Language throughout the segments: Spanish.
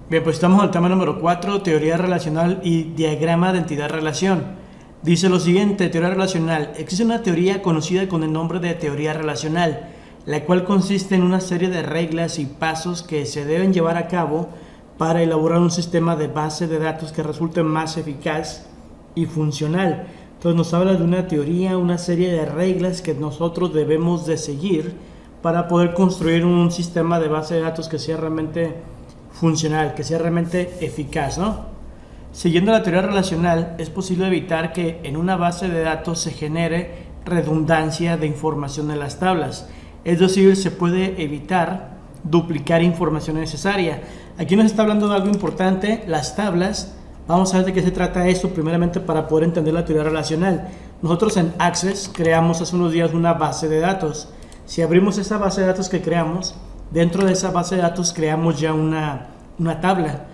Bien, pues estamos en el tema número 4, teoría relacional y diagrama de entidad-relación. Dice lo siguiente: teoría relacional. Existe una teoría conocida con el nombre de teoría relacional, la cual consiste en una serie de reglas y pasos que se deben llevar a cabo para elaborar un sistema de base de datos que resulte más eficaz y funcional. Entonces nos habla de una teoría, una serie de reglas que nosotros debemos de seguir para poder construir un sistema de base de datos que sea realmente funcional, que sea realmente eficaz, ¿no? Siguiendo la teoría relacional, es posible evitar que en una base de datos se genere redundancia de información en las tablas. Es decir, se puede evitar duplicar información necesaria. Aquí nos está hablando de algo importante, las tablas. Vamos a ver de qué se trata esto primeramente para poder entender la teoría relacional. Nosotros en Access creamos hace unos días una base de datos. Si abrimos esa base de datos que creamos, dentro de esa base de datos creamos ya una tabla.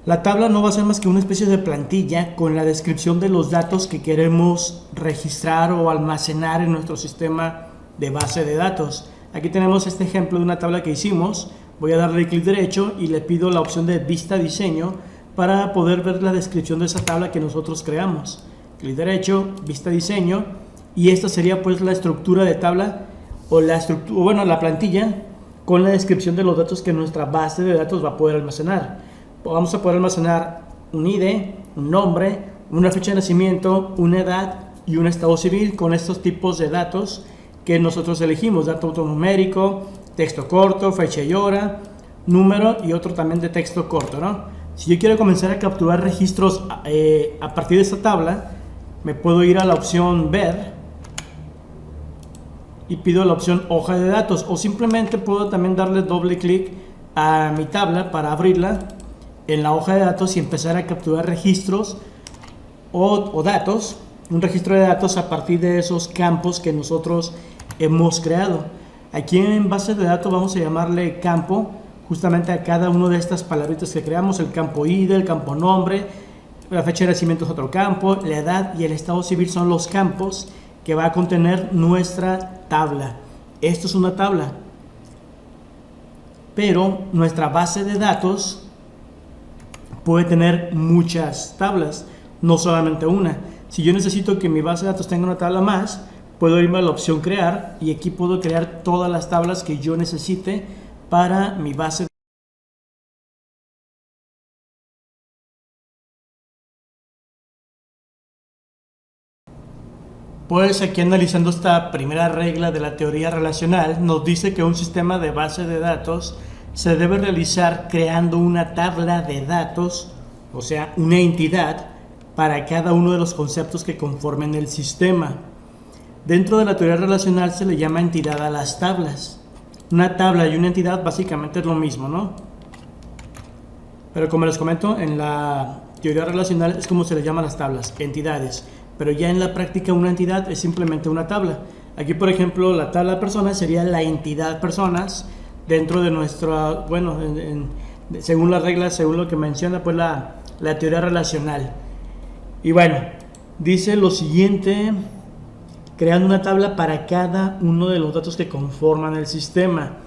La tabla no va a ser más que una especie de plantilla con la descripción de los datos que queremos registrar o almacenar en nuestro sistema de base de datos. Aquí tenemos este ejemplo de una tabla que hicimos. Voy a darle clic derecho y le pido la opción de vista diseño para poder ver la descripción de esa tabla que nosotros creamos. Clic derecho, vista diseño, y esta sería pues la estructura de tabla o la plantilla con la descripción de los datos que nuestra base de datos va a poder almacenar. Vamos a poder almacenar un ID, un nombre, una fecha de nacimiento, una edad y un estado civil con estos tipos de datos que nosotros elegimos: dato autonumérico, texto corto, fecha y hora, número y otro también de texto corto, ¿no? Si yo quiero comenzar a capturar registros a partir de esta tabla, me puedo ir a la opción ver y pido la opción hoja de datos, o simplemente puedo también darle doble clic a mi tabla para abrirla en la hoja de datos y empezar a capturar registros o datos, un registro de datos a partir de esos campos que nosotros hemos creado. Aquí en base de datos vamos a llamarle campo justamente a cada una de estas palabritas que creamos: el campo ID, el campo nombre, la fecha de nacimiento es otro campo, la edad y el estado civil son los campos que va a contener nuestra tabla. Esto es una tabla, pero nuestra base de datos puede tener muchas tablas, no solamente una. Si yo necesito que mi base de datos tenga una tabla más, puedo irme a la opción crear y aquí puedo crear todas las tablas que yo necesite para mi base de datos. Pues aquí, analizando esta primera regla de la teoría relacional, nos dice que un sistema de base de datos se debe realizar creando una tabla de datos, o sea, una entidad para cada uno de los conceptos que conformen el sistema. Dentro de la teoría relacional se le llama entidad a las tablas. Una tabla y una entidad básicamente es lo mismo, ¿no? Pero como les comento, en la teoría relacional es como se le llama a las tablas, entidades. Pero ya en la práctica una entidad es simplemente una tabla. Aquí, por ejemplo, la tabla personas sería la entidad personas dentro de nuestra, según las reglas, según lo que menciona pues la teoría relacional. Y bueno, dice lo siguiente: creando una tabla para cada uno de los datos que conforman el sistema.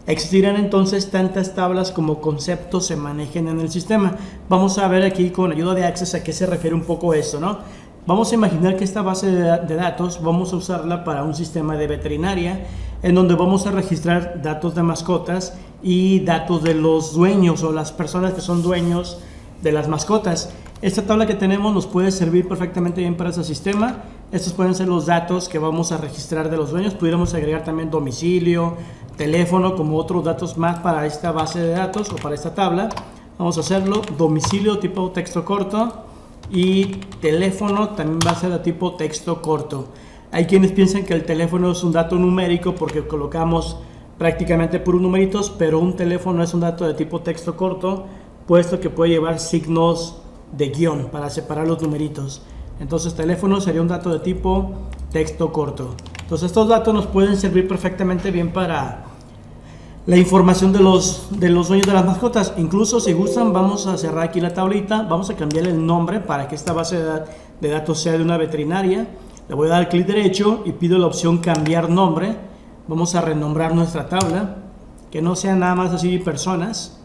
Existirán entonces tantas tablas como conceptos se manejen en el sistema. Vamos a ver aquí con ayuda de Access a qué se refiere un poco esto, ¿no? Vamos a imaginar que esta base de datos vamos a usarla para un sistema de veterinaria en donde vamos a registrar datos de mascotas y datos de los dueños o las personas que son dueños de las mascotas. Esta tabla que tenemos nos puede servir perfectamente bien para ese sistema. Estos pueden ser los datos que vamos a registrar de los dueños. Pudiéramos agregar también domicilio, teléfono como otros datos más para esta base de datos o para esta tabla. Vamos a hacerlo: domicilio tipo texto corto y teléfono también va a ser de tipo texto corto. Hay quienes piensan que el teléfono es un dato numérico porque colocamos prácticamente puros numeritos, pero un teléfono es un dato de tipo texto corto, puesto que puede llevar signos de guión para separar los numeritos. Entonces teléfono sería un dato de tipo texto corto. Entonces estos datos nos pueden servir perfectamente bien para la información de los dueños de las mascotas. Incluso si gustan, vamos a cerrar aquí la tablita, vamos a cambiarle el nombre para que esta base de datos sea de una veterinaria. Le voy a dar clic derecho y pido la opción cambiar nombre. Vamos a renombrar nuestra tabla, que no sea nada más así personas.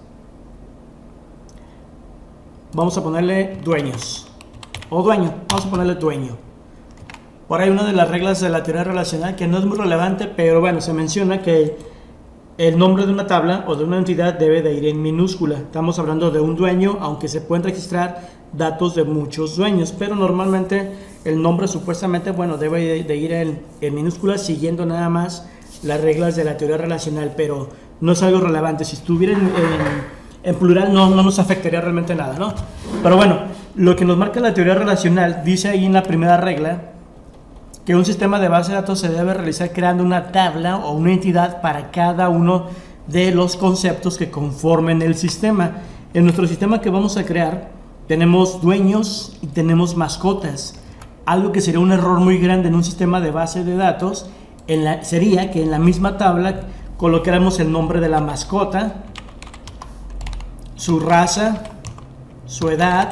vamos a ponerle dueños. O dueño, vamos a ponerle dueño. Por ahí una de las reglas de la teoría relacional que no es muy relevante, pero bueno, se menciona que el nombre de una tabla o de una entidad debe de ir en minúscula. Estamos hablando de un dueño, aunque se pueden registrar datos de muchos dueños, pero normalmente el nombre supuestamente, bueno, debe de ir en minúscula siguiendo nada más las reglas de la teoría relacional, pero no es algo relevante. Si estuviera en plural no nos afectaría realmente nada, ¿no? Pero bueno, lo que nos marca la teoría relacional dice ahí en la primera regla que un sistema de base de datos se debe realizar creando una tabla o una entidad para cada uno de los conceptos que conformen el sistema. En nuestro sistema que vamos a crear tenemos dueños y tenemos mascotas. Algo que sería un error muy grande en un sistema de base de datos sería que en la misma tabla colocáramos el nombre de la mascota, su raza, su edad,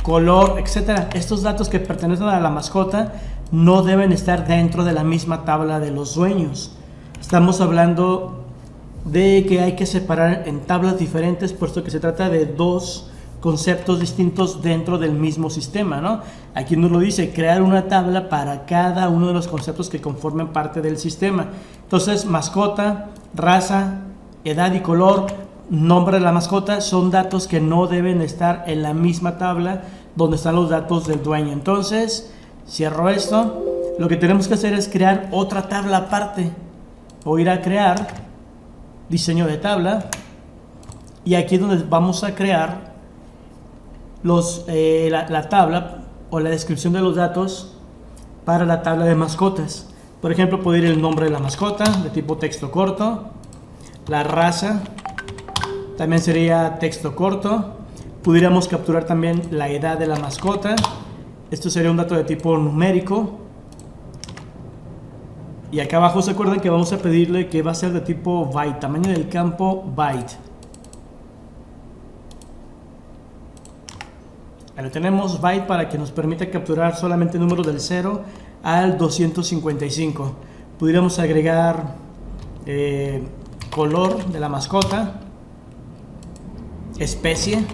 color, etcétera. Estos datos que pertenecen a la mascota no deben estar dentro de la misma tabla de los dueños. Estamos hablando de que hay que separar en tablas diferentes, puesto que se trata de dos conceptos distintos dentro del mismo sistema, ¿no? Aquí nos lo dice, crear una tabla para cada uno de los conceptos que conformen parte del sistema. Entonces, mascota, raza, edad y color, nombre de la mascota son datos que no deben estar en la misma tabla donde están los datos del dueño. Entonces, cierro esto. Lo que tenemos que hacer es crear otra tabla aparte. Voy a ir a crear diseño de tabla y aquí es donde vamos a crear la tabla o la descripción de los datos para la tabla de mascotas. Por ejemplo, puedo ir el nombre de la mascota de tipo texto corto, la raza también sería texto corto. Pudiéramos capturar también la edad de la mascota. Esto sería un dato de tipo numérico. Y acá abajo se acuerdan que vamos a pedirle que va a ser de tipo byte, tamaño del campo byte. Ahí lo tenemos, byte, para que nos permita capturar solamente números del 0 al 255. Pudiéramos agregar color de la mascota, especie,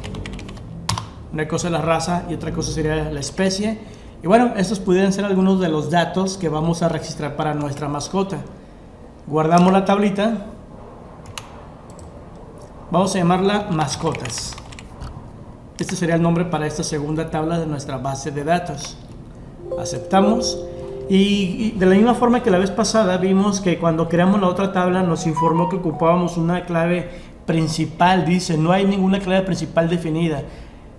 una cosa es la raza y otra cosa sería la especie. Y bueno, estos pudieran ser algunos de los datos que vamos a registrar para nuestra mascota. Guardamos la tablita, vamos a llamarla mascotas. Este sería el nombre para esta segunda tabla de nuestra base de datos. Aceptamos. Y de la misma forma que la vez pasada vimos que cuando creamos la otra tabla nos informó que ocupábamos una clave principal. Dice, no hay ninguna clave principal definida.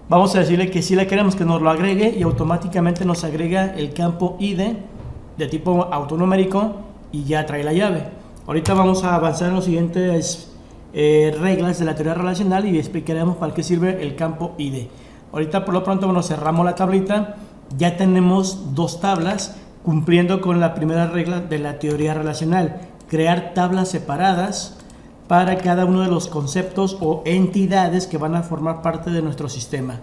Vamos a decirle que si la queremos que nos lo agregue y automáticamente nos agrega el campo ID de tipo autonumérico y ya trae la llave. Ahorita vamos a avanzar en los siguientes reglas de la teoría relacional y explicaremos para qué sirve el campo ID. Ahorita por lo pronto, bueno, cerramos la tablita. Ya tenemos dos tablas cumpliendo con la primera regla de la teoría relacional, crear tablas separadas para cada uno de los conceptos o entidades que van a formar parte de nuestro sistema.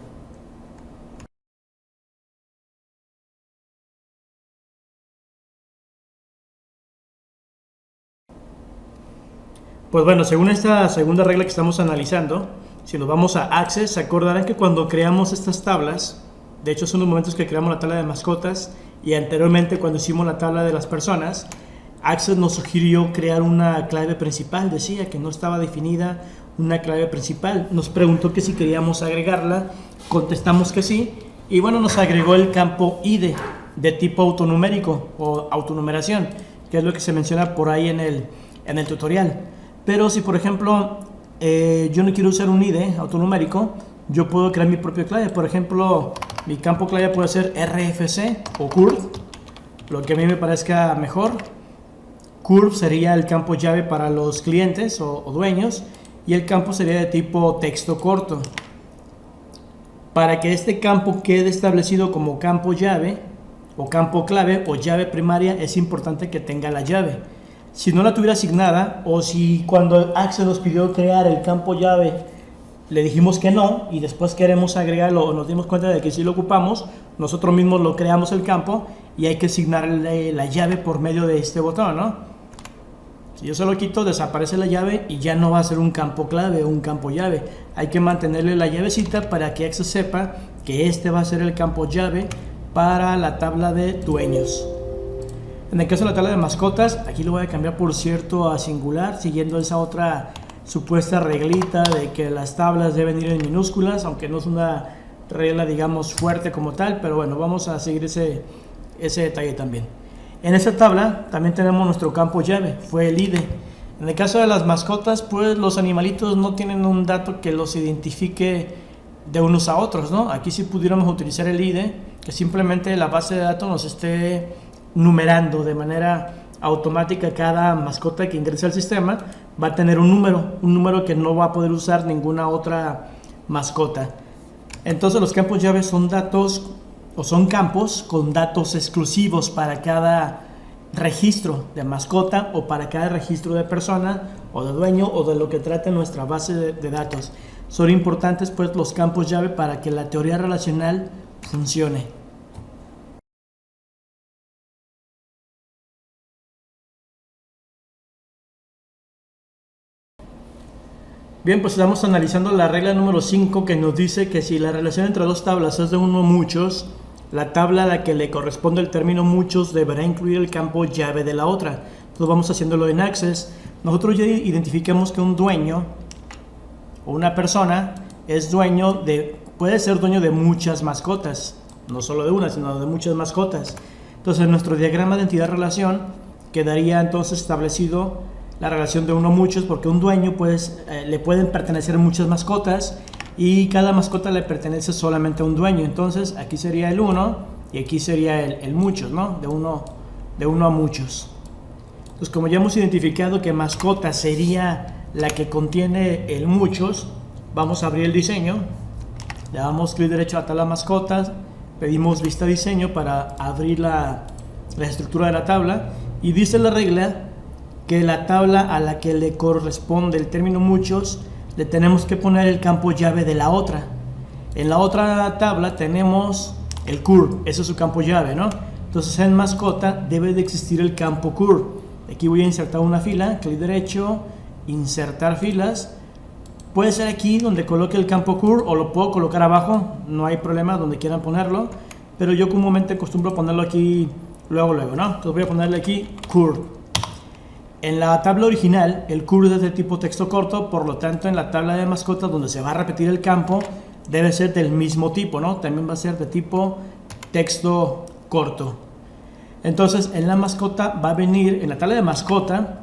Pues bueno, según esta segunda regla que estamos analizando, si nos vamos a Access, se acordarán que cuando creamos estas tablas, de hecho son los momentos que creamos la tabla de mascotas y anteriormente cuando hicimos la tabla de las personas, Access nos sugirió crear una clave principal. Decía que no estaba definida una clave principal. Nos preguntó que si queríamos agregarla, contestamos que sí y bueno, nos agregó el campo ID de tipo autonumérico o autonumeración, que es lo que se menciona por ahí en el tutorial. Pero si por ejemplo yo no quiero usar un ID autonumérico, yo puedo crear mi propia clave. Por ejemplo, mi campo clave puede ser RFC o curve, lo que a mí me parezca mejor. Curve sería el campo llave para los clientes o dueños y el campo sería de tipo texto corto. Para que este campo quede establecido como campo llave o campo clave o llave primaria, es importante que tenga la llave. Si no la tuviera asignada o si cuando Access nos pidió crear el campo llave le dijimos que no y después queremos agregarlo o nos dimos cuenta de que sí lo ocupamos, nosotros mismos lo creamos el campo y hay que asignarle la llave por medio de este botón, ¿no? Si yo se lo quito, desaparece la llave y ya no va a ser un campo clave o un campo llave. Hay que mantenerle la llavecita para que Excel sepa que este va a ser el campo llave para la tabla de dueños. En el caso de la tabla de mascotas, aquí lo voy a cambiar por cierto a singular, siguiendo esa otra supuesta reglita de que las tablas deben ir en minúsculas, aunque no es una regla, digamos, fuerte como tal, pero bueno, vamos a seguir ese detalle también. En esta tabla también tenemos nuestro campo llave, fue el ID. En el caso de las mascotas, pues los animalitos no tienen un dato que los identifique de unos a otros, ¿no? Aquí sí pudiéramos utilizar el ID, que simplemente la base de datos nos esté numerando de manera automática cada mascota que ingrese al sistema. Va a tener un número que no va a poder usar ninguna otra mascota. Entonces los campos llave son datos o son campos con datos exclusivos para cada registro de mascota o para cada registro de persona o de dueño o de lo que trate nuestra base de datos. Son importantes pues los campos llave para que la teoría relacional funcione. Bien, pues estamos analizando la regla número 5 que nos dice que si la relación entre dos tablas es de uno o muchos, la tabla a la que le corresponde el término muchos deberá incluir el campo llave de la otra. Entonces vamos haciéndolo en Access. Nosotros ya identificamos que un dueño o una persona es puede ser dueño de muchas mascotas, no solo de una, sino de muchas mascotas. Entonces en nuestro diagrama de entidad-relación quedaría entonces establecido la relación de uno a muchos, porque un dueño pues le pueden pertenecer muchas mascotas y cada mascota le pertenece solamente a un dueño. Entonces aquí sería el 1 y aquí sería el muchos, ¿no? De uno a muchos. Entonces como ya hemos identificado que mascota sería la que contiene el muchos, vamos a abrir el diseño, le damos clic derecho a tabla mascotas, pedimos vista diseño para abrir la estructura de la tabla y dice la regla que la tabla a la que le corresponde el término muchos le tenemos que poner el campo llave de la otra. En la otra tabla tenemos el cur, ese es su campo llave, ¿no? Entonces en mascota debe de existir el campo cur. Aquí voy a insertar una fila, clic derecho, insertar filas. Puede ser aquí donde coloque el campo cur o lo puedo colocar abajo, no hay problema donde quieran ponerlo, pero yo comúnmente acostumbro ponerlo aquí luego, ¿no? Entonces voy a ponerle aquí cur. En la tabla original, el cur es de tipo texto corto, por lo tanto en la tabla de mascotas donde se va a repetir el campo, debe ser del mismo tipo, ¿no? También va a ser de tipo texto corto. Entonces en la mascota va a venir, en la tabla de mascota,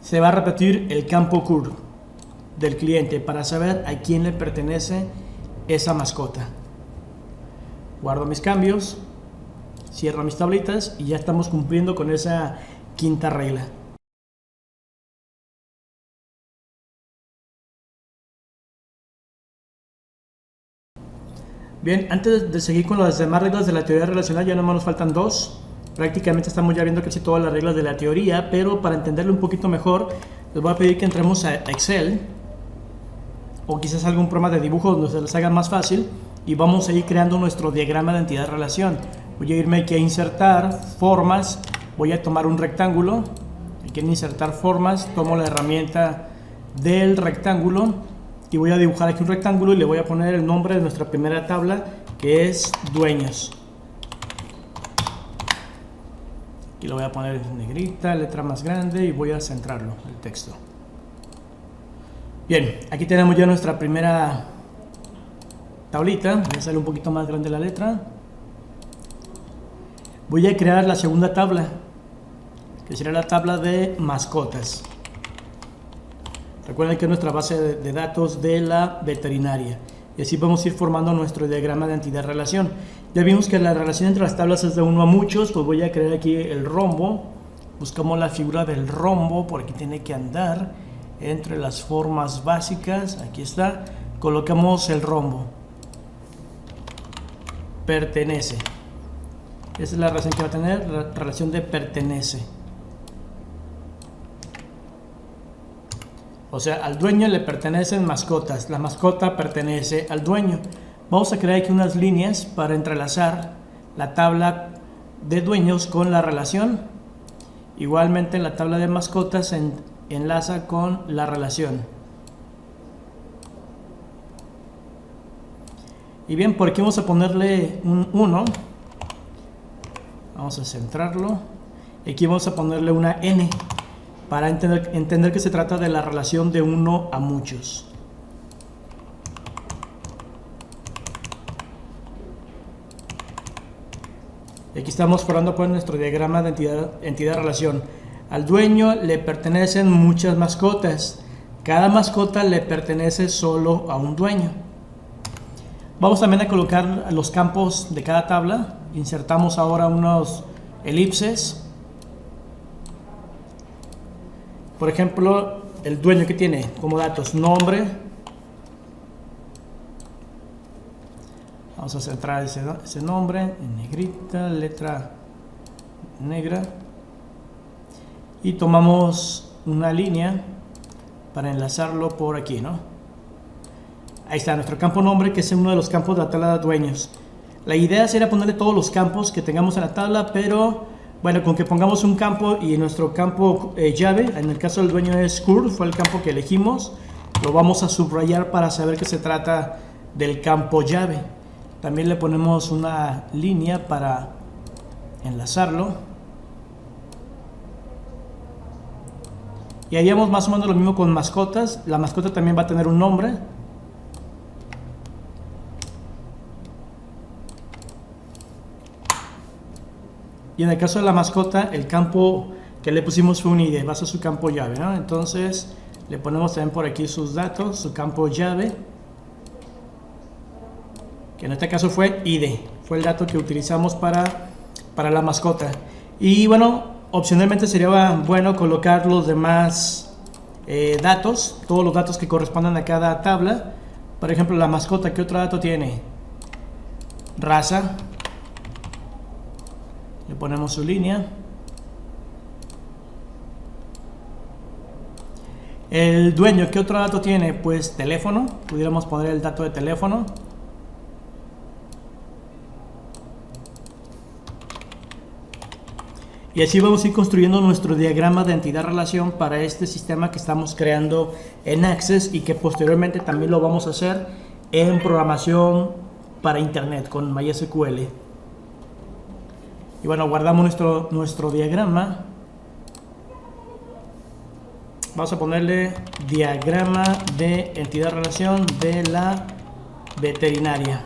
se va a repetir el campo cur del cliente para saber a quién le pertenece esa mascota. Guardo mis cambios, cierro mis tablitas y ya estamos cumpliendo con esa quinta regla. Bien, antes de seguir con las demás reglas de la teoría relacional, ya nomás nos faltan dos. Prácticamente estamos ya viendo casi todas las reglas de la teoría, pero para entenderlo un poquito mejor, les voy a pedir que entremos a Excel o quizás algún programa de dibujo donde se les haga más fácil y vamos a ir creando nuestro diagrama de entidad-relación. Voy a irme aquí a insertar formas. Voy a tomar un rectángulo, aquí en insertar formas, tomo la herramienta del rectángulo y voy a dibujar aquí un rectángulo y le voy a poner el nombre de nuestra primera tabla, que es dueños. Aquí lo voy a poner en negrita, letra más grande y voy a centrarlo, el texto. Bien, aquí tenemos ya nuestra primera tablita, voy a hacerle un poquito más grande la letra. Voy a crear la segunda tabla, que será la tabla de mascotas. Recuerden que es nuestra base de datos de la veterinaria. Y así vamos a ir formando nuestro diagrama de entidad-relación. Ya vimos que la relación entre las tablas es de uno a muchos, pues voy a crear aquí el rombo. Buscamos la figura del rombo, por aquí tiene que andar entre las formas básicas. Aquí está. Colocamos el rombo. Pertenece. Esa es la relación que va a tener, la relación de pertenece. O sea, al dueño le pertenecen mascotas, la mascota pertenece al dueño. Vamos a crear aquí unas líneas para entrelazar la tabla de dueños con la relación Igualmente la tabla de mascotas se enlaza con la relación. Y bien, por aquí vamos a ponerle un 1. Vamos a centrarlo. Aquí vamos a ponerle una n para entender que se trata de la relación de 1 a muchos. Y aquí estamos formando pues nuestro diagrama de entidad-relación. Al dueño le pertenecen muchas mascotas. Cada mascota le pertenece solo a un dueño. Vamos también a colocar los campos de cada tabla. Insertamos ahora unos elipses. Por ejemplo, el dueño que tiene como datos nombre. Vamos a centrar ese nombre en negrita, letra negra. Y tomamos una línea para enlazarlo por aquí, ¿no? Ahí está nuestro campo nombre, que es uno de los campos de la tabla de dueños. La idea sería ponerle todos los campos que tengamos en la tabla, pero bueno, con que pongamos un campo y nuestro campo llave, en el caso del dueño es curl, fue el campo que elegimos, lo vamos a subrayar para saber que se trata del campo llave. También le ponemos una línea para enlazarlo. Y haríamos más o menos lo mismo con mascotas. La mascota también va a tener un nombre. Y en el caso de la mascota, el campo que le pusimos fue un ID, va a ser su campo llave, ¿no? Entonces le ponemos también por aquí sus datos, su campo llave, que en este caso fue ID, fue el dato que utilizamos para la mascota. Y bueno, opcionalmente sería bueno colocar los demás datos, todos los datos que correspondan a cada tabla. Por ejemplo, la mascota, ¿qué otro dato tiene? Raza. Le ponemos su línea. El dueño, ¿qué otro dato tiene? Pues teléfono. Pudiéramos poner el dato de teléfono. Y así vamos a ir construyendo nuestro diagrama de entidad-relación para este sistema que estamos creando en Access y que posteriormente también lo vamos a hacer en programación para Internet con MySQL. Y bueno, guardamos nuestro diagrama. Vamos a ponerle diagrama de entidad-relación de la veterinaria.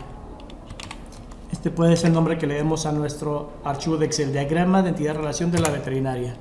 Este puede ser el nombre que le demos a nuestro archivo de Excel, diagrama de entidad-relación de la veterinaria.